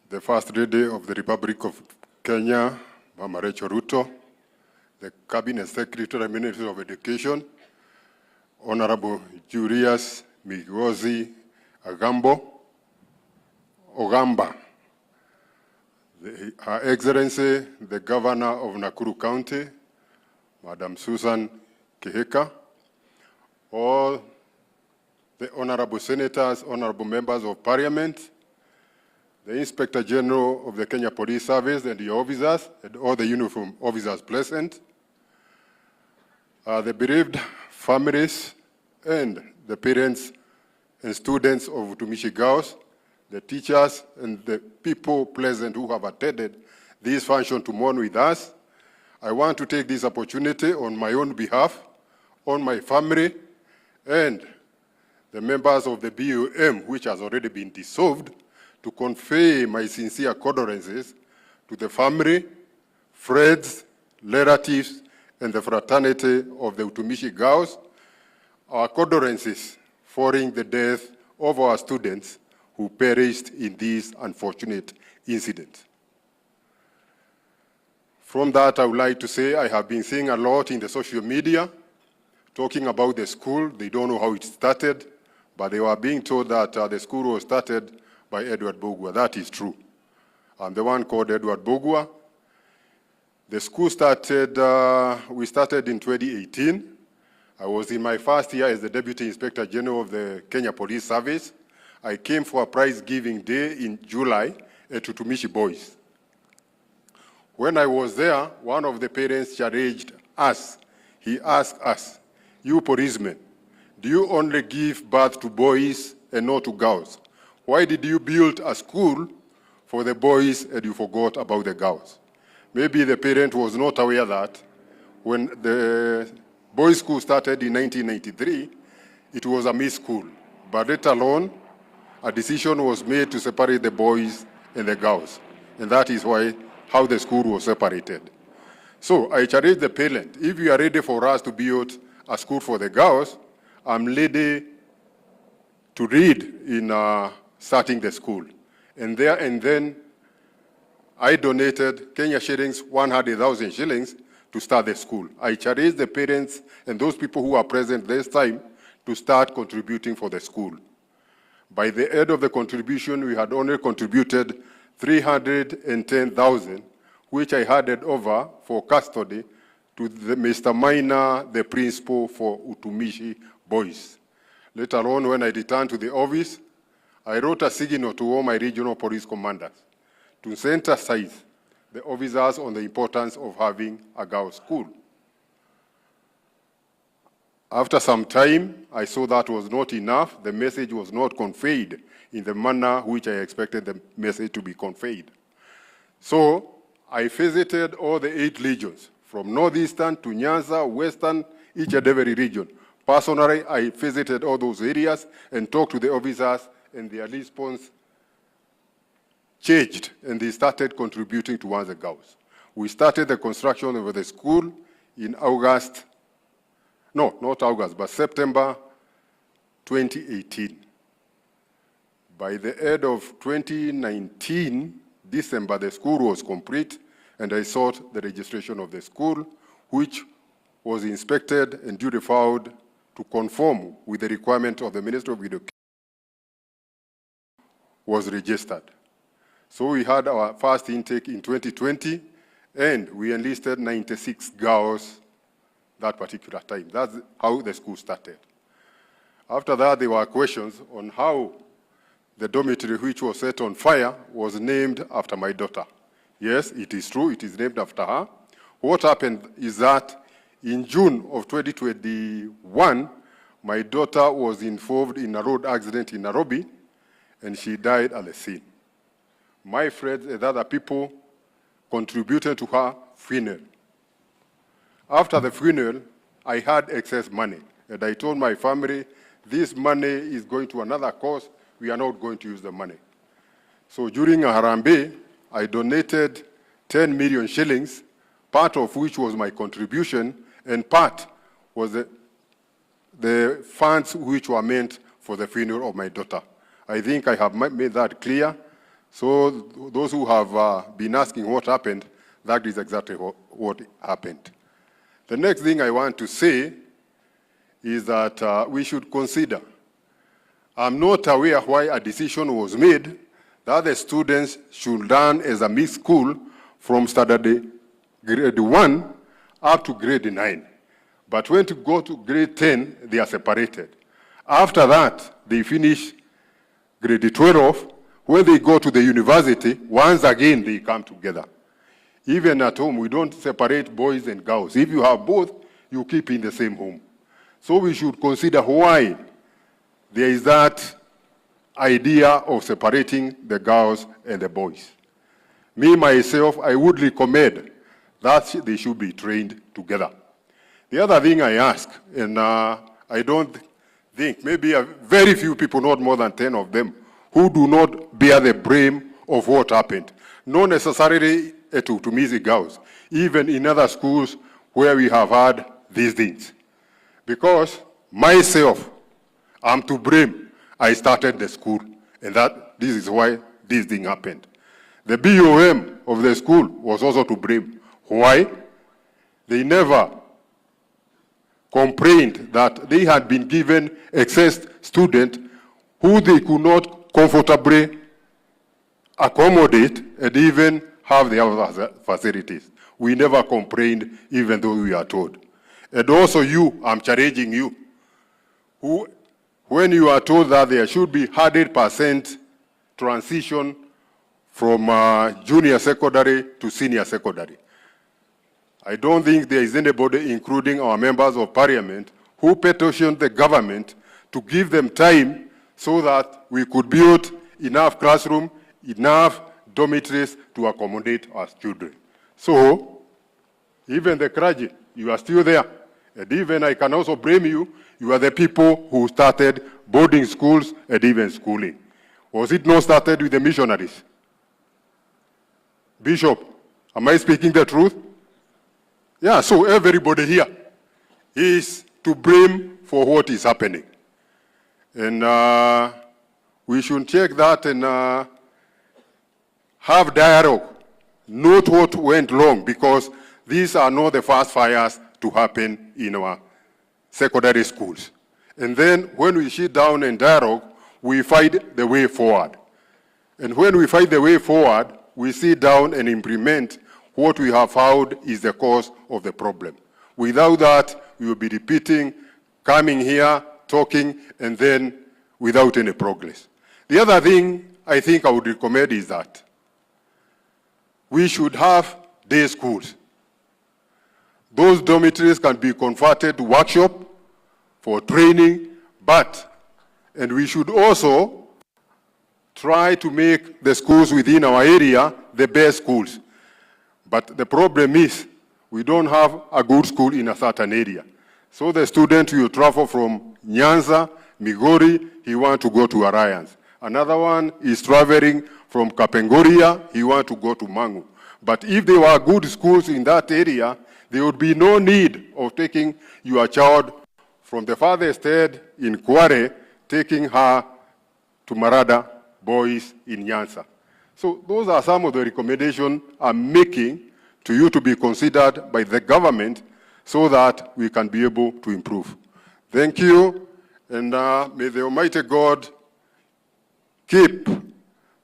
the First Lady of the Republic of Kenya, Mama Rachel Ruto, the Cabinet Secretary, Minister of Education, Honorable Julius Migozi Ogamba, Her Excellency, the Governor of Nakuru County, Madam Susan Kihika, all the Honorable Senators, Honorable Members of Parliament, the Inspector General of the Kenya Police Service and the officers, and all the uniform officers present, the bereaved families and the parents and students of Utumishi Girls, the teachers and the people present who have attended this function to mourn with us. I want to take this opportunity on my own behalf, on my family, and the members of the BUM, which has already been dissolved, to convey my sincere condolences to the family, friends, relatives, and the fraternity of the Utumishi Girls. Our condolences following the death of our students who perished in this unfortunate incident. From that, I would like to say I have been seeing a lot in the social media talking about the school. They don't know how it started, but they were being told that the school was started by Edward Bogua. That is true. I'm the one called Edward Bogua. The school started, we started in 2018. I was in my first year as the Deputy Inspector General of the Kenya Police Service. I came for a prize giving day in July at Utumishi Boys. When I was there, one of the parents challenged us. He asked us, "You policemen, do you only give birth to boys and not to girls? Why did you build a school for the boys and you forgot about the girls?" Maybe the parent was not aware that when the boys' school started in 1993, it was a mixed school. But let alone, a decision was made to separate the boys and the girls. And that is how the school was separated. So I challenge the parent, if you are ready for us to build a school for the girls, I'm ready to read in starting the school. And then I donated Kenya shillings, 100,000 shillings to start the school. I challenge the parents and those people who are present this time to start contributing for the school. By the end of the contribution, we had only contributed 310,000, which I handed over for custody to Mr. Minor, the principal for Utumishi Boys. Later on, when I returned to the office, I wrote a signal to all my regional police commanders to sensitize the officers on the importance of having a girls' school. After some time, I saw that was not enough. The message was not conveyed in the manner which I expected the message to be conveyed. So I visited all the 8 regions, from northeastern to Nyanza, western, each and every region. Personally, I visited all those areas and talked to the officers, and their response changed, and they started contributing towards the girls. We started the construction of the school in September 2018. By the end of 2019, December, the school was complete, and I sought the registration of the school, which was inspected and duly filed to conform with the requirement of the Ministry of Education, was registered. So we had our first intake in 2020, and we enlisted 96 girls that particular time. That's how the school started. After that, there were questions on how the dormitory which was set on fire was named after my daughter. Yes, it is true, it is named after her. What happened is that in June of 2021, my daughter was involved in a road accident in Nairobi, and she died at the scene. My friends and other people contributed to her funeral. After the funeral, I had excess money, and I told my family, this money is going to another cause, we are not going to use the money. So during a Harambee, I donated 10 million shillings, part of which was my contribution, and part was the funds which were meant for the funeral of my daughter. I think I have made that clear. So those who have been asking what happened, that is exactly what happened. The next thing I want to say is that we should consider, I'm not aware why a decision was made that the students should learn as a mixed school from standard grade 1 up to grade 9. But when to go to grade 10, they are separated. After that, they finish grade 12. When they go to the university, once again, they come together. Even at home, we don't separate boys and girls. If you have both, you keep in the same home. So we should consider why there is that idea of separating the girls and the boys. Me, myself, I would recommend that they should be trained together. The other thing I ask, and I don't think, maybe very few people, not more than 10 of them, who do not bear the blame of what happened. Not necessarily at Utumishi Girls, even in other schools where we have had these things. Because myself, I'm to blame. I started the school, and this is why this thing happened. The BOM of the school was also to blame. Why? They never complained that they had been given excess students who they could not comfortably accommodate and even have their facilities. We never complained, even though we are told. And also you, I'm challenging you, who, when you are told that there should be 100% transition from junior secondary to senior secondary, I don't think there is anybody, including our members of parliament, who petitioned the government to give them time so that we could build enough classrooms, enough dormitories to accommodate our children. So, even the clergy, you are still there. And even I can also blame you, you are the people who started boarding schools and even schooling. Was it not started with the missionaries? Bishop, am I speaking the truth? Yeah, so everybody here is to blame for what is happening. And we should check that and have dialogue, note what went wrong, because these are not the first fires to happen in our secondary schools. And then when we sit down and dialogue, we find the way forward. And when we find the way forward, we sit down and implement what we have found is the cause of the problem. Without that, we will be repeating, coming here, talking, and then without any progress. The other thing I think I would recommend is that we should have day schools. Those dormitories can be converted to workshop for training, and we should also try to make the schools within our area the best schools. But the problem is we don't have a good school in a certain area. So the student will travel from Nyanza, Migori, he wants to go to Alliance. Another one is traveling from Kapengoria, he wants to go to Mangu. But if there were good schools in that area, there would be no need of taking your child from the farthest head in Kware, taking her to Marada Boys in Nyanza. So those are some of the recommendations I'm making to you to be considered by the government so that we can be able to improve. Thank you, and may the Almighty God keep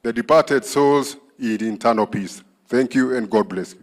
the departed souls in eternal peace. Thank you, and God bless you.